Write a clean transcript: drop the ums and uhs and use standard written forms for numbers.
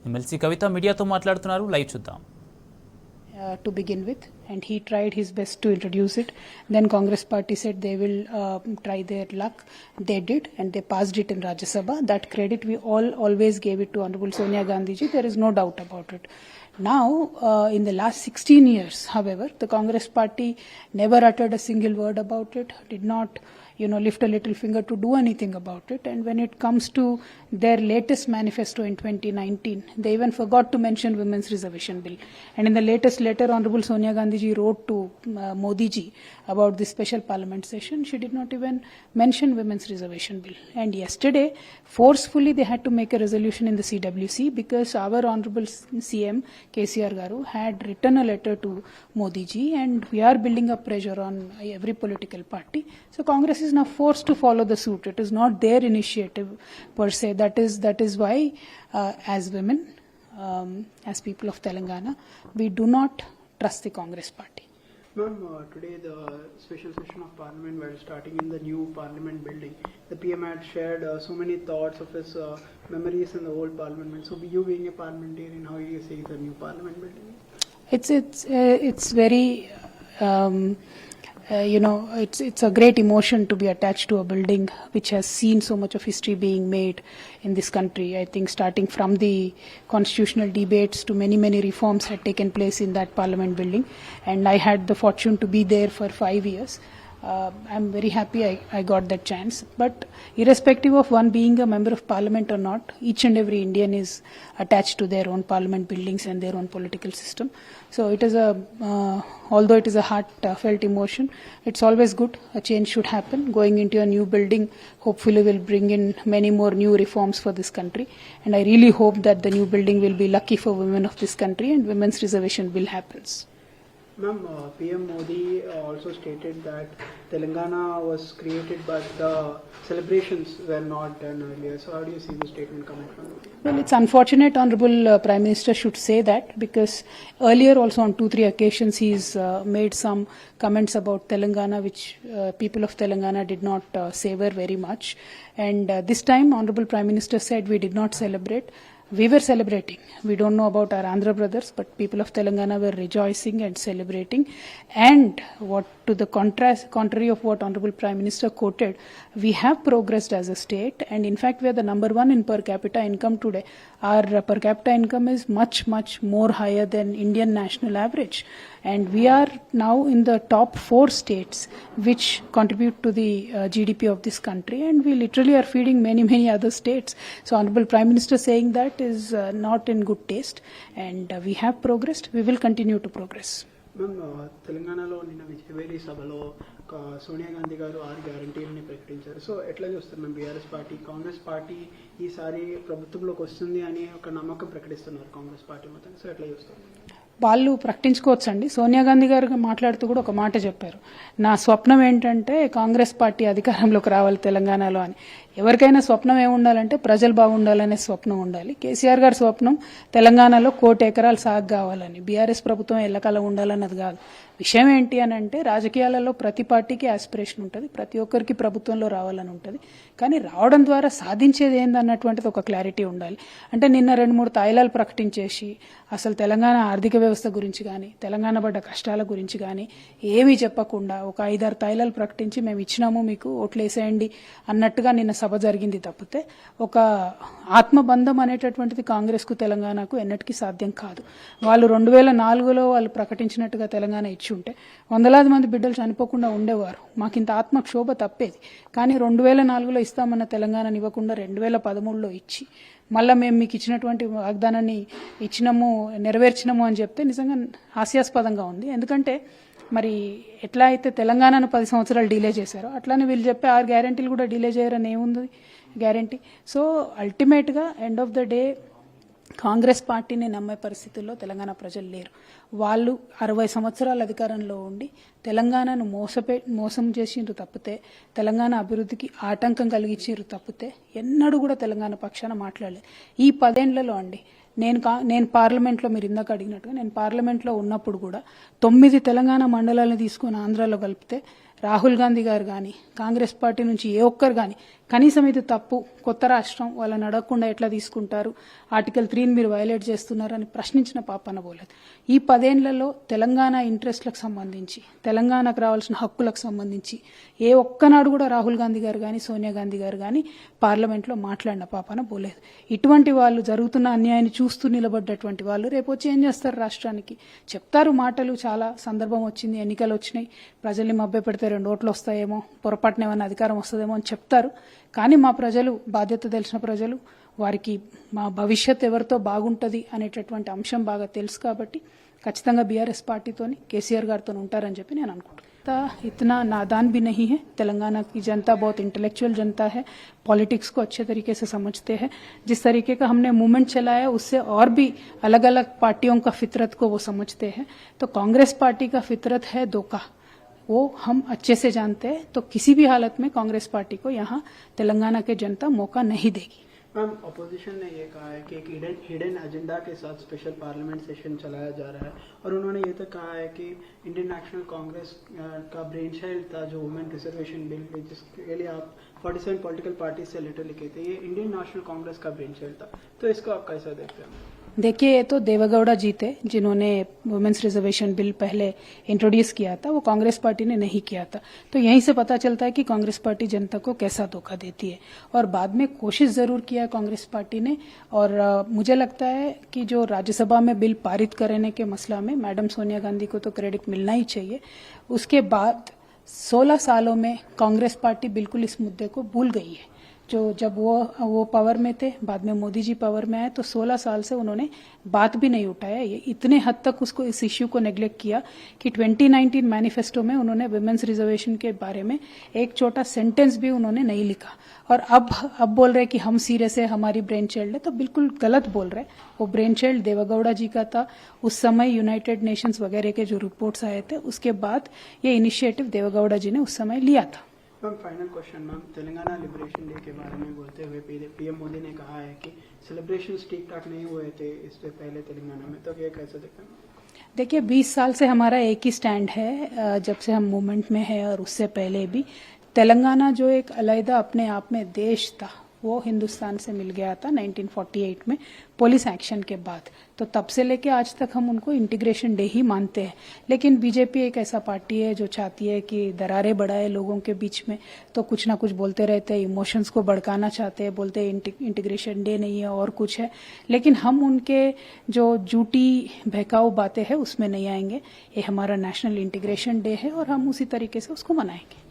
MLC కవిత మీడియాతో మాట్లాడుతున్నారు. Live చూద్దాం. To begin with, and he tried his best to introduce it. Then Congress party said they will try their luck. They did, and they passed it in Rajya Sabha. That credit we all always gave it to Honorable Sonia Gandhi ji. There is no doubt about it. Now, in the last 16 years, however, the Congress party never uttered a single word about it, did not lift a little finger to do anything about it. And when it comes to their latest manifesto in 2019, they even forgot to mention women's reservation bill. And in the latest letter, Honorable Sonia Gandhi ji wrote to Modi ji about this special parliament session, she did not even mention women's reservation bill. And yesterday, forcefully they had to make a resolution in the CWC because our Honorable CM KCR Garu had written a letter to Modi ji, and we are building up pressure on every political party. So Congress is now forced to follow the suit. It is not their initiative per se. That is why, as women, as people of Telangana, we do not trust the Congress party. Ma'am, today the special session of Parliament while starting in the new Parliament building, the PM had shared so many thoughts of his memories in the old Parliament. So you being a parliamentarian, how do you see the new Parliament building? It's very it's a great emotion to be attached to a building which has seen so much of history being made in this country. I think starting from the constitutional debates to many reforms had taken place in that Parliament building, and I had the fortune to be there for 5 years. I'm very happy I got that chance. But irrespective of one being a member of parliament or not, each and every Indian is attached to their own parliament buildings and their own political system. So it is although it is a heartfelt emotion, it's always good. A change should happen. Going into a new building hopefully will bring in many more new reforms for this country. And I really hope that the new building will be lucky for women of this country and women's reservation bill happens. Ma'am, PM Modi also stated that Telangana was created but the celebrations were not done earlier. So how do you see the statement coming from Modi? Well, it's unfortunate Honorable Prime Minister should say that, because earlier also on 2-3 occasions he's made some comments about Telangana which people of Telangana did not savor very much. And this time Honorable Prime Minister said we did not celebrate. We were celebrating. We don't know about our Andhra brothers, but people of Telangana were rejoicing and celebrating. And what to the contrary of what Honorable Prime Minister quoted, we have progressed as a state, and in fact we are the number 1 in per capita income today. Our per capita income is much more higher than Indian national average, and we are now in the top 4 states which contribute to the GDP of this country, and we literally are feeding many other states. So Honorable Prime Minister saying that is not in good taste, and we have progressed. We will continue to progress. Ma'am, తెలంగాణలో నిన్న విజయవేలి సభలో సోనియా గాంధీ గారు 6 గ్యారంటీలని ప్రకటించారు. So ఎట్లా చూస్తారు ma'am, BRS party Congress party ఈసారి ప్రభుత్వంలోకి వస్తుంది అని ఒక నమ్మకం ప్రకటిస్తున్నారు కాంగ్రెస్ పార్టీ మొత్తం. సో ఎట్లా చూస్తారు? వాళ్ళు ప్రకటించుకోవచ్చండి. సోనియా గాంధీ గారు మాట్లాడుతూ కూడా ఒక మాట చెప్పారు, నా స్వప్నం ఏంటంటే కాంగ్రెస్ పార్టీ అధికారంలోకి రావాలి తెలంగాణలో అని. ఎవరికైనా స్వప్నం ఏముండాలంటే ప్రజలు బాగుండాలనే స్వప్నం ఉండాలి. కేసీఆర్ గారి స్వప్నం తెలంగాణలో 1 కోటి ఎకరాలు సాగు కావాలని, బీఆర్ఎస్ ప్రభుత్వం ఎల్లకాలం ఉండాలన్నది కాదు. విషయం ఏంటి అని అంటే, రాజకీయాలలో ప్రతి పార్టీకి ఆస్పిరేషన్ ఉంటుంది, ప్రతి ఒక్కరికి ప్రభుత్వంలో రావాలని ఉంటుంది. కానీ రావడం ద్వారా సాధించేది ఏందన్నటువంటిది ఒక క్లారిటీ ఉండాలి. అంటే నిన్న 2-3 తాయిలాలు ప్రకటించేసి అసలు తెలంగాణ ఆర్థిక వ్యవస్థ గురించి కానీ, తెలంగాణ పడ్డ కష్టాల గురించి కానీ ఏమీ చెప్పకుండా ఒక 5-6 తాయిలాలు ప్రకటించి మేము ఇచ్చినాము మీకు ఓట్లేసేయండి అన్నట్టుగా నిన్న సభ జరిగింది తప్పితే, ఒక ఆత్మబంధం అనేటటువంటిది కాంగ్రెస్కు తెలంగాణకు ఎన్నటికీ సాధ్యం కాదు. వాళ్ళు 2004లో వాళ్ళు ప్రకటించినట్టుగా తెలంగాణ ఇచ్చి ఉంటే వందలాది మంది బిడ్డలు చనిపోకుండా ఉండేవారు. మాకింత ఆత్మక్షోభ తప్పేది. కానీ 2004లో ఇస్తామన్న తెలంగాణని ఇవ్వకుండా 2013లో ఇచ్చి మళ్ళీ మేము మీకు ఇచ్చినటువంటి వాగ్దానాన్ని ఇచ్చినాము, నెరవేర్చినాము అని చెప్తే నిజంగా హాస్యాస్పదంగా ఉంది. ఎందుకంటే మరి ఎట్లా అయితే తెలంగాణను 10 సంవత్సరాలు డిలే చేశారో అట్లానే వీళ్ళు చెప్పే 6 గ్యారెంటీలు కూడా డిలే చేయరని ఏముంది గ్యారెంటీ. సో అల్టిమేట్గా end of the day Congress పార్టీని నమ్మే పరిస్థితుల్లో తెలంగాణ ప్రజలు లేరు. వాళ్ళు 60 సంవత్సరాల అధికారంలో ఉండి తెలంగాణను మోసం చేసిండ్రు తప్పితే, తెలంగాణ అభివృద్ధికి ఆటంకం కలిగించారు తప్పితే ఎన్నడూ కూడా తెలంగాణ పక్షాన మాట్లాడలేదు. ఈ 10 ఏళ్లలో అండి నేను పార్లమెంట్లో, మీరు ఇందాక అడిగినట్టుగా నేను పార్లమెంట్లో ఉన్నప్పుడు కూడా 9 తెలంగాణ మండలాలను తీసుకొని ఆంధ్రాలో కలిపితే రాహుల్ గాంధీ గారు కానీ, కాంగ్రెస్ పార్టీ నుంచి ఏ ఒక్కరు కానీ కనీసం ఇది తప్పు, కొత్త రాష్ట్రం వాళ్ళని అడగకుండా ఎట్లా తీసుకుంటారు, ఆర్టికల్ 3ని మీరు వైలేట్ చేస్తున్నారని ప్రశ్నించిన పాపన పోలేదు. ఈ 10 ఏళ్లలో తెలంగాణ ఇంట్రెస్ట్లకు సంబంధించి, తెలంగాణకు రావాల్సిన హక్కులకు సంబంధించి ఏ ఒక్కనాడు కూడా రాహుల్ గాంధీ గారు కానీ సోనియా గాంధీ గారు కానీ పార్లమెంట్లో మాట్లాడిన పాపన పోలేదు. ఇటువంటి వాళ్ళు జరుగుతున్న అన్యాయాన్ని చూస్తూ నిలబడ్డటువంటి వాళ్ళు రేపు వచ్చి ఏం చేస్తారు, రాష్ట్రానికి చెప్తారు మాటలు, చాలా సందర్భం వచ్చింది, ఎన్నికలు వచ్చినాయి, ప్రజల్ని మభ్యపెడితే 2 ఓట్లు వస్తాయేమో, పొరపాటున ఏమైనా అధికారం వస్తుందేమో అని చెప్తారు. కానీ మా ప్రజలు, బాధ్యత తెలిసిన ప్రజలు, వారికి మా భవిష్యత్ ఎవరితో బాగుంటుంది అనేటటువంటి అంశం బాగా తెలుసు కాబట్టి ఖచ్చితంగా బీఆర్ఎస్ పార్టీతోని కేసీఆర్ గారితో ఉంటారని చెప్పి నేను అనుకుంటున్నాను. इतना नादान भी नहीं है, तेलंगाना की जनता बहुत इंटेलेक्चुअल जनता है, पॉलिटिक्स को अच्छे तरीके से समझते हैं. जिस तरीके का हमने मूवमेंट चलाया उससे और भी अलग अलग पार्टियों का फितरत को वो समझते हैं. तो कांग्रेस पार्टी का फितरत है धोखा, वो हम अच्छे से जानते हैं. तो किसी भी हालत में कांग्रेस पार्टी को यहाँ तेलंगाना के जनता मौका नहीं देगी. मैम, अपोजिशन ने ये कहा है कि एक हिडन एजेंडा के साथ स्पेशल पार्लियामेंट सेशन चलाया जा रहा है और उन्होंने ये तक कहा है कि इंडियन नेशनल कांग्रेस का ब्रेन चाइल्ड था जो वुमेन रिजर्वेशन बिल, जिसके लिए आप 47 पॉलिटिकल पार्टी से लेटर लिखे थे, ये इंडियन नेशनल कांग्रेस का ब्रेन चाइल्ड था. तो इसको आप कैसा देखते हैं? देखिए, ये तो देवेगौड़ा जी थे जिन्होंने वुमेन्स रिजर्वेशन बिल पहले इंट्रोड्यूस किया था, वो कांग्रेस पार्टी ने नहीं किया था. तो यहीं से पता चलता है कि कांग्रेस पार्टी जनता को कैसा धोखा देती है. और बाद में कोशिश जरूर किया है कांग्रेस पार्टी ने, और मुझे लगता है कि जो राज्यसभा में बिल पारित करने के मसला में मैडम सोनिया गांधी को तो क्रेडिट मिलना ही चाहिए. उसके बाद 16 सालों में कांग्रेस पार्टी बिल्कुल इस मुद्दे को भूल गई है. जो जब वो पावर में थे, बाद में मोदी जी पावर में आए, तो 16 साल से उन्होंने बात भी नहीं उठाया. ये इतने हद तक उसको, इस इश्यू को नेग्लेक्ट किया कि 2019 मैनिफेस्टो में उन्होंने वुमेन्स रिजर्वेशन के बारे में एक छोटा सेंटेंस भी उन्होंने नहीं लिखा. और अब बोल रहे कि हम सीरियस है, हमारी ब्रेन चाइल्ड है, तो बिल्कुल गलत बोल रहे. वो ब्रेन चाइल्ड देवेगौड़ा जी का था. उस समय यूनाइटेड नेशंस वगैरह के जो रिपोर्ट्स आए थे, उसके बाद ये इनिशिएटिव देवेगौड़ा जी ने उस समय लिया था. Ma'am, final question ma'am, Telangana liberation day के बारे में बोलते हुए पीएम मोदी ने कहा है कि सेलिब्रेशंस ठीक ठाक नहीं हुए थे इससे पहले तेलंगाना में, तो ये कैसे देखते हैं? देखिए, 20 साल से हमारा एक ही स्टैंड है, जब से हम मूवमेंट में है और उससे पहले भी. तेलंगाना जो एक अलग अपने आप में देश था, वो हिंदुस्तान से मिल गया था 1948 में पुलिस एक्शन के बाद. तो तब से लेके आज तक हम उनको इंटीग्रेशन डे ही मानते हैं. लेकिन बीजेपी एक ऐसा पार्टी है जो चाहती है कि दरारें बढ़ाए लोगों के बीच में, तो कुछ ना कुछ बोलते रहते हैं, इमोशंस को भड़काना चाहते हैं, बोलते हैं इंटीग्रेशन डे नहीं है और कुछ है. लेकिन हम उनके जो झूठी बहकाऊ बातें हैं उसमें नहीं आएंगे. ये हमारा नेशनल इंटीग्रेशन डे है और हम उसी तरीके से उसको मनाएंगे.